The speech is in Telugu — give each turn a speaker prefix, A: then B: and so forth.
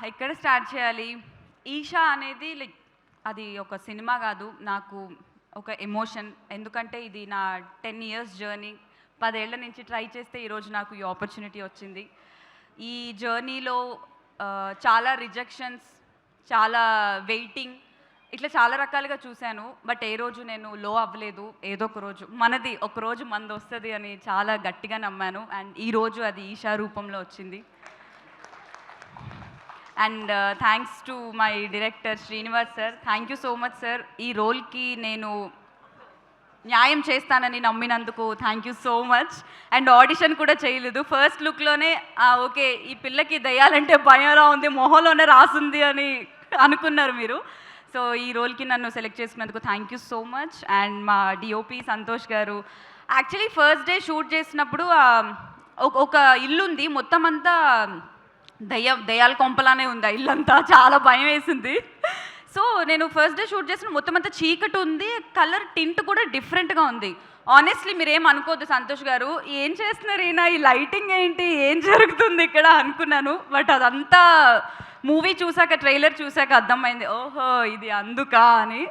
A: ఎక్కడ స్టార్ట్ చేయాలి? 'ఈషా' అనేది అది ఒక సినిమా కాదు. నాకు ఒక ఎమోషన్. ఎందుకంటే ఇది నా 10 ఇయర్స్ జర్నీ. 10 ఏళ్ల నుంచి ట్రై చేస్తే ఈరోజు నాకు ఈ ఆపర్చునిటీ వచ్చింది. ఈ జర్నీలో చాలా రిజెక్షన్స్, చాలా వెయిటింగ్, ఇట్లా చాలా రకాలుగా చూశాను. బట్ ఏ రోజు నేను లో అవ్వలేదు. ఏదో ఒక రోజు ఒకరోజు మనదొస్తది అని చాలా గట్టిగా నమ్మాను. అండ్ ఈరోజు అది 'ఈషా' రూపంలో వచ్చింది. And thanks to my director Srinivas sir. Thank you so much sir. ఈ రోల్కి నేను న్యాయం చేస్తానని నమ్మినందుకు thank you so much. And audition కూడా చేయలేదు. ఫస్ట్ లుక్లోనే ఓకే, ఈ పిల్లకి దయ్యాలంటే భయంలా ఉంది, మొహంలోనే రాసుంది అని అనుకున్నారు మీరు. సో ఈ రోల్కి నన్ను సెలెక్ట్ చేసుకున్నందుకు thank you so much. And మా డిఓపి సంతోష్ గారు, యాక్చువల్లీ ఫస్ట్ డే షూట్ చేసినప్పుడు ఒక ఇల్లు ఉంది, మొత్తం అంతా దయ్యాల కొంపలానే ఉంది. ఆ ఇల్లంతా చాలా భయం వేసింది. సో నేను ఫస్ట్ డే షూట్ చేసిన మొత్తం అంతా చీకటి ఉంది, కలర్ టింట్ కూడా డిఫరెంట్గా ఉంది. ఆనెస్ట్లీ మీరేం అనుకోవద్దు సంతోష్ గారు, ఏం చేస్తున్నారు ఈయన, ఈ లైటింగ్ ఏంటి, ఏం జరుగుతుంది ఇక్కడ అనుకున్నాను. బట్ అదంతా మూవీ చూసాక, ట్రైలర్ చూసాక అర్థమైంది, ఓహో ఇది అందుకా అని.